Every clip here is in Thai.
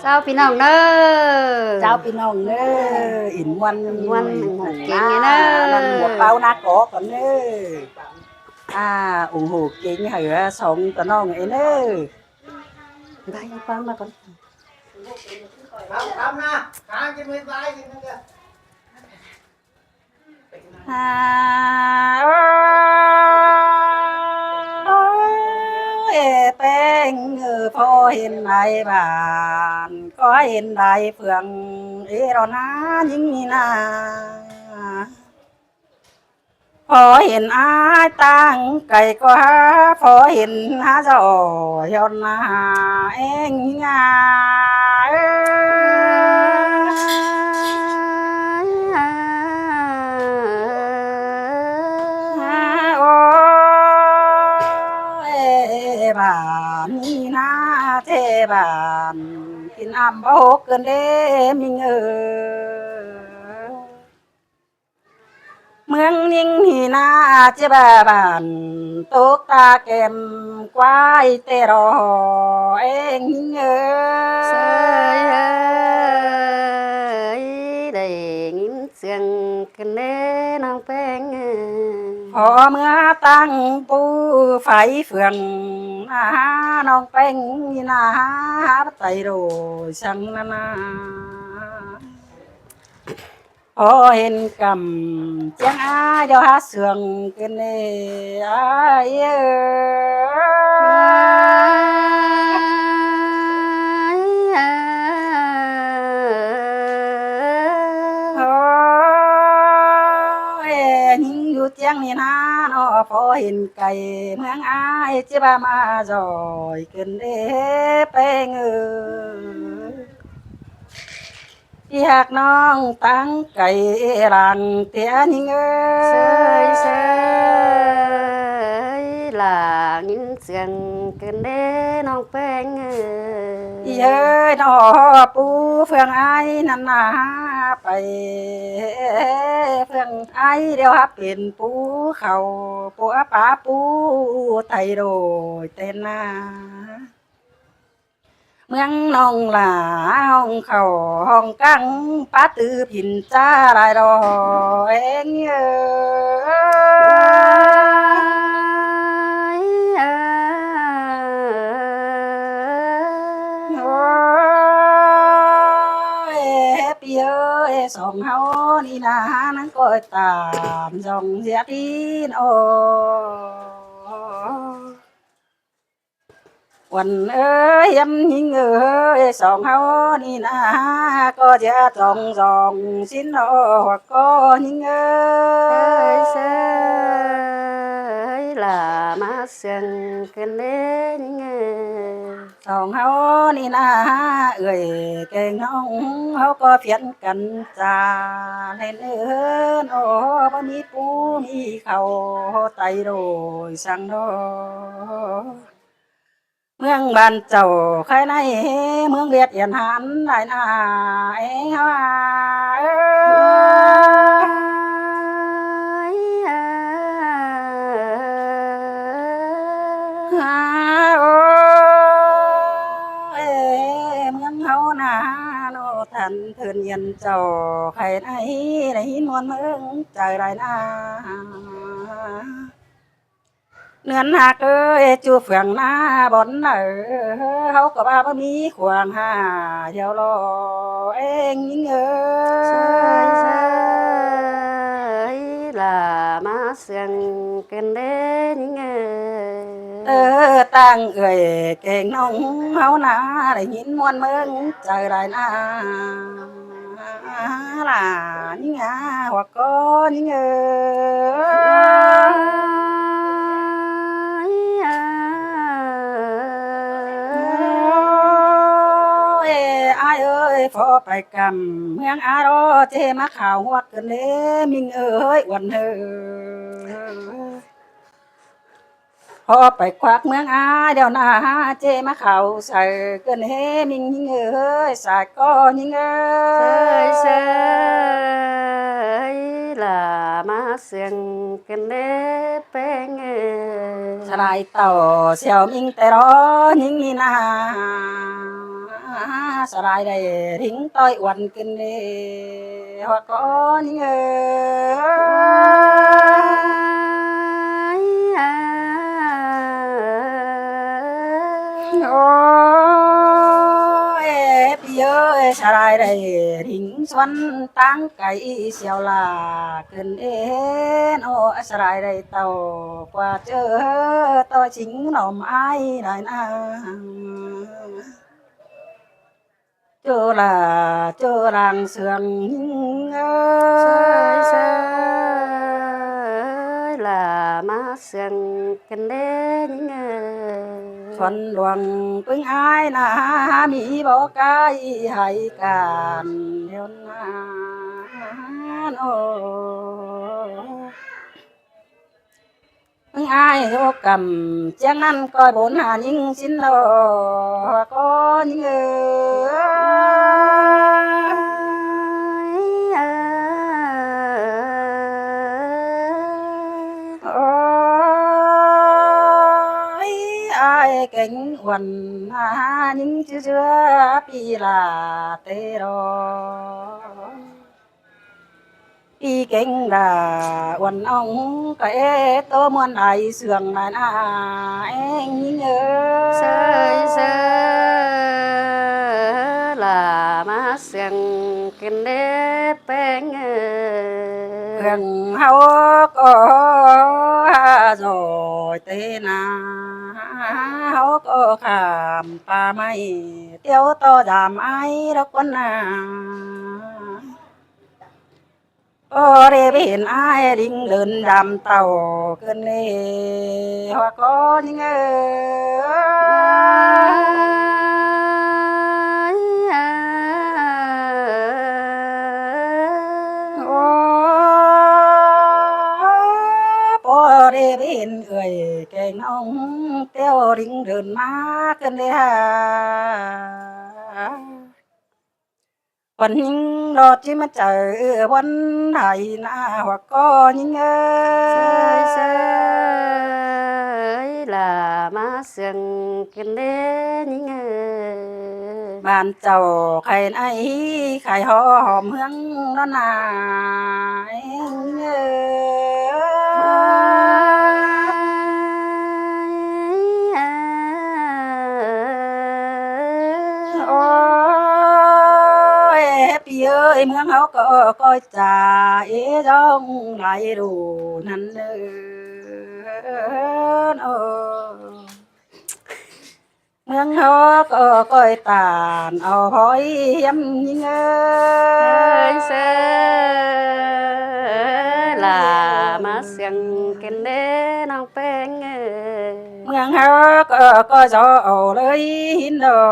เจ้าพี่น้องเด้อเจ้าพี่น้องเน้ออินวันวันหนึ่งหกเก่งไงเด้อนั่นหัวเป้านาโกก่อนเน้ủng hộ kính hở sống của nó ấy nơ đây con mà con bên phô hiện đại bản có hiện đại phường ý đó ná những na phó hiện ai tăng cày quá phó hiện há giò yon na em nga bản ni na thế bản tin âm bao cơn đêm mìnhเมืองนิ่งหีนาเจ็บบ้านตกตาแก้มควายเตรอเองเอเสยเอ้ ย ยได้ยินเสียงกันเด้น้องแป้งพอเมื่อตั้งปูไฟเฟืองนาน้องแป้งนาไตโรช่างนาพอเห็นกำเจียงเดี๋ยวหาเสืองกันเอ้ยิ่งอยู่เจียงนี่นะเนาะพอเห็นไก่เมืองอายจิบามาจอยกันเด้เป้งอยากน้องตั้งไก่รันเตียนิ่งเสยเสยหล่ะยินเสียงกันเด้น้องแป้งเย้ยนอปูเฟืองไอ้นั่นนาไปเฟืองไอ้เดี๋ยวเป็นปูเขาปูป้าปูไทยโดยเต้นนาเมืองนองหลาห้องเขาห้องกังป้าตือผินจ้าลายรอเองพี่เอ้ยสองเฮานี่นะนั่งก้อยตามส่องเสียทีนโอวันเอ้ยยำหิงเอ้ยสองเฮานี่นะก็จะต้องส่องสิ้นโอหัวก็หิงเอ้ย เสยหล่ะมาเสียงกันเด้ยังไง สองเฮานี่นะเอ่ยแกงน้องเฮาก็เพียนกันจาเล่นโอ้บ่มีปูมีเขาไตโดยสังโดเมืองบ้านเจ้าใครในเมืองเวียดเอียนหันไหนนาเอ้ฮาเอ้ฮาโอ้เมืองเฮานาโนทันเทินเย็นเจ้าใครในในมวลเมืองใจไรนาเนื้อนหักเอ้ยจูเฟืองหน้าบอนเขาก็ว่าบ่มีขวางหาเดียวรอเองยิงเสยเสยหล่ะมาเสียงกันเด้ยังไง ตั้งเอ่ยเก่งน้องเฮานาได้ยินมวนเมืองใจไรนาล่ะยิงหัวก็ยิงai ơi phó bài cầm hương á đó chê má khảo hoặc cần lê mình ơi quần hơ phó bài khoác mương á đeo na chê má khảo xài cần hê mình ơi xài co nhưngเสยเส ơi ยหล่ะมาเสียงกันเด้แป้งสลายเต่าเสี่ยวมิงแต่รอยิงนี่นา สลายได้ทิ้งต้อยวันกินเลยว่าก็ยิ่งโอ้พี่ơiสลายได้ทิ้งสวนตั้งไก่เสียวลาขึ้นโอ้สลายได้เต่ากว่าเจอต่อชิงหน่อมไอ้ได้นะ chớ là chớ làng sườn sơi ơi sơi là má sườn cần đến xuân luồng quỳnh ai là mỹ bỏ cái hay càn theo ô ai vô cầm chén ăn coi bốn hà nhưng xin lỗi có những ơi ai cánh quần những chữ chưa bị là tê rồi y kinh là quần ông cái tô muôn đại sườn là anh nhớ sơi sơi là má sườn cần đến bên gần hao có rồi tên hao có khảm pa mày tiêu to giảm ai đó con để bên ai đinh đơn đàm tàu cơn lê hoa có những bỏ để bên người kèn ông tiêu đinh đơn má cơn lêวันรอที่มาเจอวันไหนนะว่าก็ยิ่งsơi sơi là má sườn cần đến บ้านเจ้าใครไหนใครหอมเฮืองนั่นนาโอ้ยพี่เอ้ยเมืองเขาก็ก้อยจ่าร้องไหลดูนั่นโอ้ เมืองฮอกก้อยตานเอาหอยยำยิงsơi sơi là má sườn cần đến ông bên เมืองฮอกก็จะเอาเลยหินดอ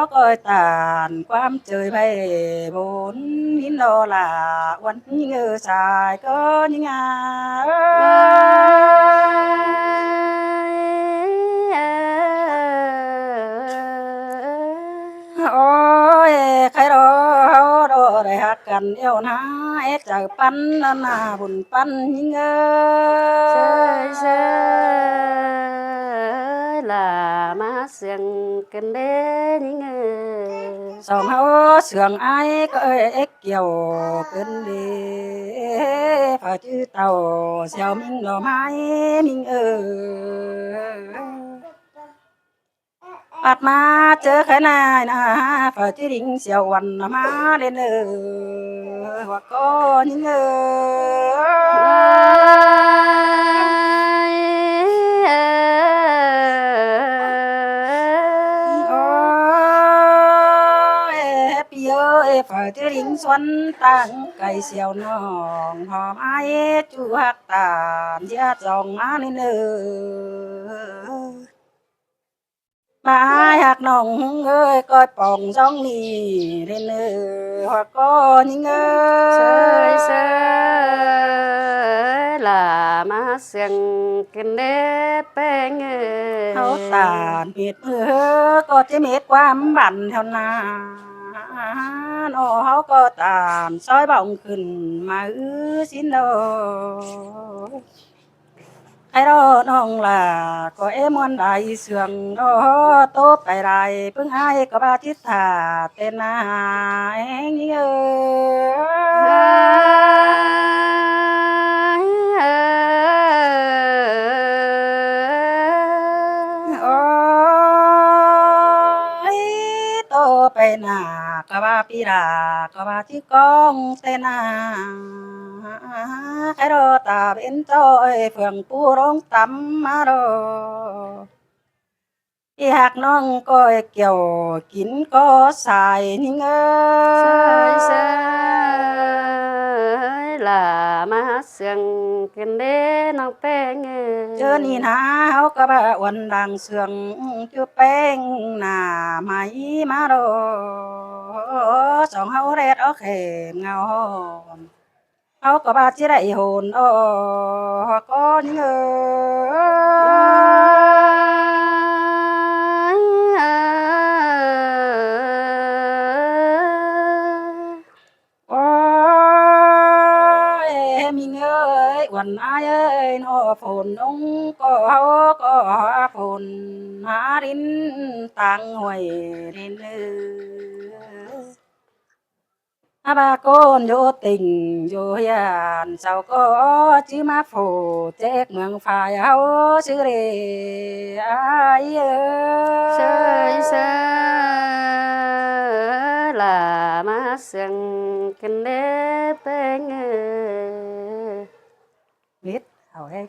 กก้อยตานความเจยไปบนหินดอละวันยิงสายก็ยิงโอ้ยใครรอรอได้หักกันเอวนะจากปันนาบุญปันยิงsơi sơi là má sườn cần đến สองเฮาเสื่องไอ้ก็เกี่ยวเป็นดีฝ่าชื่อเต่าเสี่ยวมิงหน่อไม้มิงปัดมาเจอใครนายนะฝ่าชื่อดิ่งเสี่ยววันมาเล่นว่าก็ยิงพี่เอ้ยฝ่าชื่อดิ่งสวนตั้งไก่เสี่ยวน้องหอมไอ้จูหักตามเจ้าจองมาเล่นมาหักน้องเอ้ยก้อยป่องจ้องนี่เล่นว่าก็ยิงsơi sơi là má sườn cần đến bên เขาตานเม็ดก็จะเม็ดความบันเท่านั้นโอ้เขาก็ตานซอยบ่องขึ้นมาสินโด ai đó nong là có em muốn đại sườn đó tốt đại đại bưng ai có ba chiếc thả tên là anh ơi tô pe na có ba pi đà có ba chiếc con tên là ai đó ta bên tôi phường pu rong tắm mà đó hạt non coi kiểu kín có xài nhưng sơi ơi sơi là má sương kinh đê nong pe nghe chưa nhìn háo các bà uẩn đằng sườn chưa beng nà máy má đồ sòng háo rét ó khề ngao hòn háo các bà chỉ đại hồn có những ôi mình ơi quần ai ơi nó phồn ông có phồn há đến tàng hồi đến ba con vô tình vô hiền sao có chứ má phù chết mường phải hao xứ đề ai sơi sơi ơi là má sương kinh đê pe nghe biết hảo em